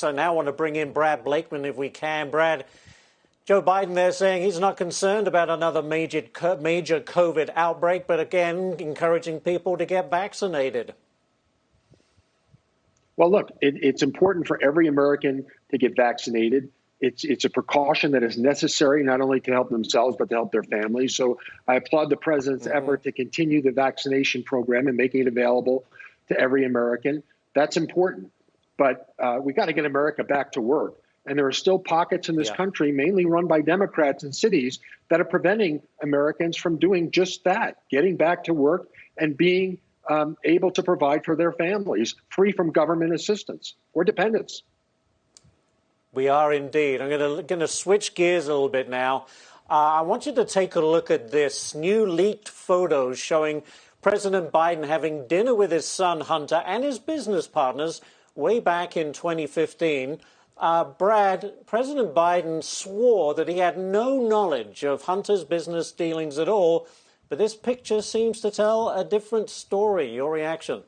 folks. I now want to bring in Brad Blakeman if we can. Brad, Joe Biden there saying he's not concerned about another major COVID outbreak, but again, encouraging people to get vaccinated. Well, look, it's important for every American to get vaccinated. It's a precaution that is necessary not only to help themselves, but to help their families. So I applaud the president's effort to continue the vaccination program and making it available to every American. That's important. But we got to get America back to work. And there are still pockets in this country, mainly run by Democrats in cities, that are preventing Americans from doing just that, getting back to work and being able to provide for their families, free from government assistance or dependence. We are indeed. I'm going to switch gears a little bit now. I want you to take a look at this new leaked photos showing President Biden having dinner with his son Hunter and his business partners way back in 2015. Brad, President Biden swore that he had no knowledge of Hunter's business dealings at all, but this picture seems to tell a different story. Your reaction?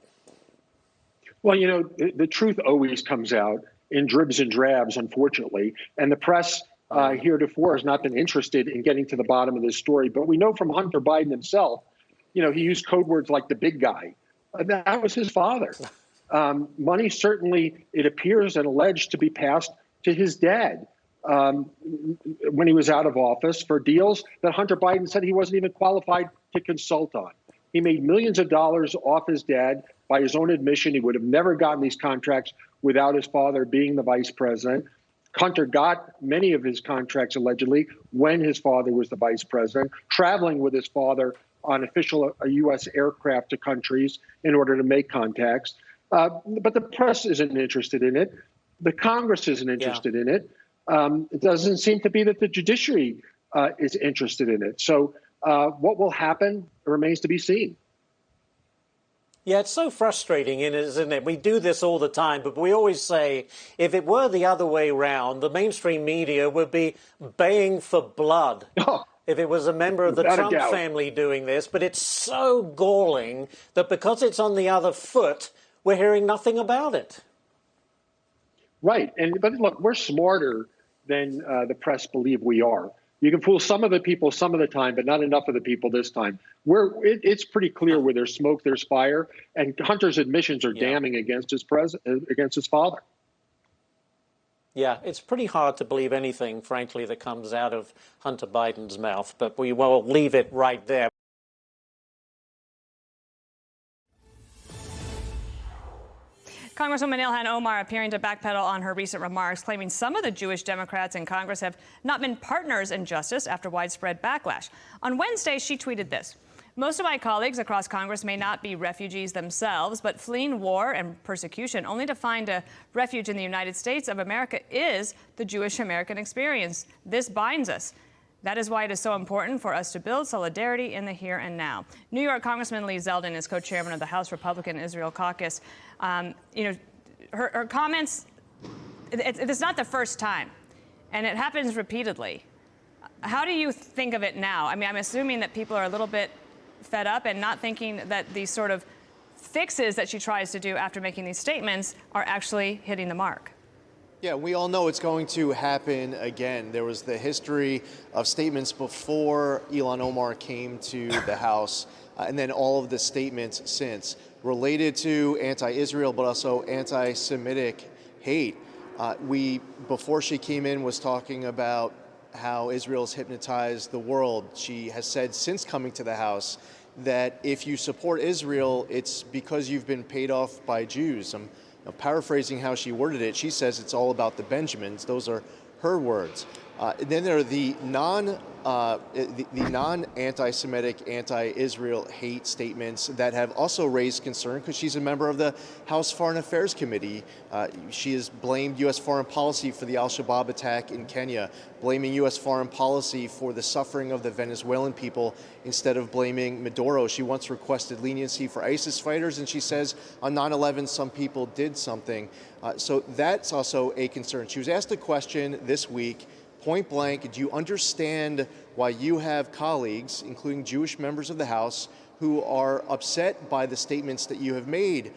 Well, you know, the truth always comes out in dribs and drabs, unfortunately, and the press heretofore has not been interested in getting to the bottom of this story. But we know from Hunter Biden himself, you know, he used code words like the big guy. That was his father. Money certainly, it appears and alleged to be passed to his dad when he was out of office for deals that Hunter Biden said he wasn't even qualified to consult on. He made millions of dollars off his dad. By his own admission, he would have never gotten these contracts without his father being the vice president. Hunter got many of his contracts allegedly when his father was the vice president, traveling with his father on official U.S. aircraft to countries in order to make contacts. But the press isn't interested in it. The Congress isn't interested in it. It doesn't seem to be that the judiciary is interested in it. So what will happen remains to be seen. Yeah, it's so frustrating, isn't it? We do this all the time, but we always say if it were the other way around, the mainstream media would be baying for blood. If it was a member of the Trump family doing this. But it's so galling that because it's on the other foot, we're hearing nothing about it. Right. But look, we're smarter than the press believe we are. You can fool some of the people some of the time, but not enough of the people this time. It's pretty clear where there's smoke, there's fire. And Hunter's admissions are damning against his father. Yeah, it's pretty hard to believe anything, frankly, that comes out of Hunter Biden's mouth. But we will leave it right there. Congresswoman Ilhan Omar appearing to backpedal on her recent remarks, claiming some of the Jewish Democrats in Congress have not been partners in justice after widespread backlash. On Wednesday, she tweeted this: "Most of my colleagues across Congress may not be refugees themselves, but fleeing war and persecution only to find a refuge in the United States of America is the Jewish American experience. This binds us. That is why it is so important for us to build solidarity in the here and now." New York Congressman Lee Zeldin is co-chairman of the House Republican Israel Caucus. Her comments, it's not the first time, and it happens repeatedly. How do you think of it now? I mean, I'm assuming that people are a little bit fed up and not thinking that these sort of fixes that she tries to do after making these statements are actually hitting the mark. Yeah, we all know it's going to happen again. There was the history of statements before Ilhan Omar came to the House, and then all of the statements since related to anti-Israel, but also anti-Semitic hate. Before she came in, was talking about how Israel's hypnotized the world. She has said since coming to the House that if you support Israel, it's because you've been paid off by Jews. I'm paraphrasing how she worded it. She says it's all about the Benjamins. Those are her words. Then there are the non-anti-Semitic, anti-Israel hate statements that have also raised concern because she's a member of the House Foreign Affairs Committee. She has blamed U.S. foreign policy for the al-Shabaab attack in Kenya, blaming U.S. foreign policy for the suffering of the Venezuelan people instead of blaming Maduro. She once requested leniency for ISIS fighters, and she says on 9/11 some people did something. So that's also a concern. She was asked a question this week, point blank: do you understand why you have colleagues, including Jewish members of the House, who are upset by the statements that you have made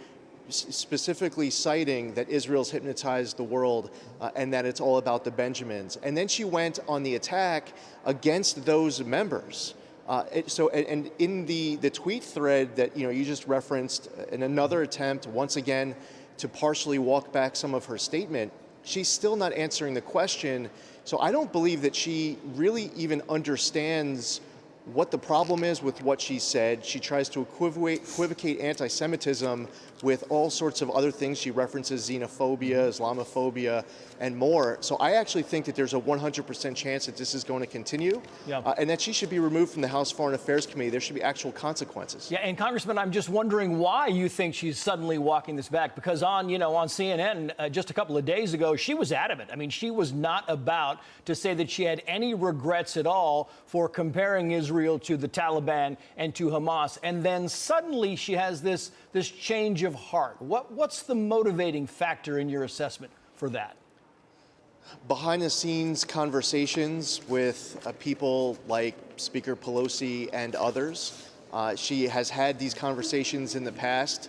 specifically citing that Israel's hypnotized the world and that it's all about the Benjamins. And then she went on the attack against those members. And in the tweet thread that you just referenced, in another attempt once again to partially walk back some of her statement, she's still not answering the question. So I don't believe that she really even understands what the problem is with what she said. She tries to equivocate anti-Semitism with all sorts of other things. She references xenophobia, Islamophobia, and more. So I actually think that there's a 100% chance that this is going to continue, and that she should be removed from the House Foreign Affairs Committee. There should be actual consequences. Yeah, and Congressman, I'm just wondering why you think she's suddenly walking this back, because on CNN just a couple of days ago, she was adamant. I mean, she was not about to say that she had any regrets at all for comparing Israel to the Taliban and to Hamas, and then suddenly she has this change of heart. What's the motivating factor in your assessment for that? Behind the scenes conversations with people like Speaker Pelosi and others. She has had these conversations in the past.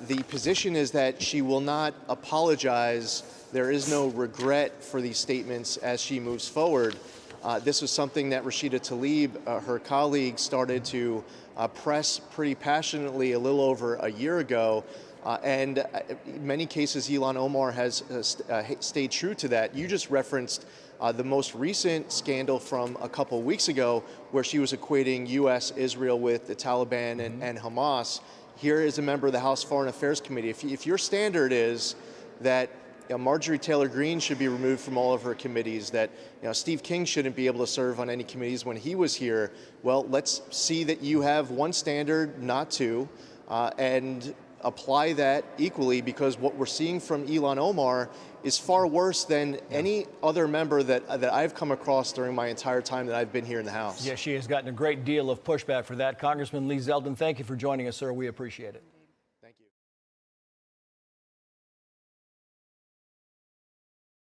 The position is that she will not apologize. There is no regret for these statements as she moves forward. This was something that Rashida Tlaib, her colleague, started to press pretty passionately a little over a year ago. And in many cases, Ilhan Omar has stayed true to that. You just referenced the most recent scandal from a couple weeks ago, where she was equating U.S. Israel with the Taliban and Hamas. Here is a member of the House Foreign Affairs Committee. If your standard is that Marjorie Taylor Greene should be removed from all of her committees, that Steve King shouldn't be able to serve on any committees when he was here, well, let's see that you have one standard, not two, and apply that equally, because what we're seeing from Ilhan Omar is far worse than any other member that I've come across during my entire time that I've been here in the House. Yeah, she has gotten a great deal of pushback for that. Congressman Lee Zeldin, thank you for joining us, sir. We appreciate it.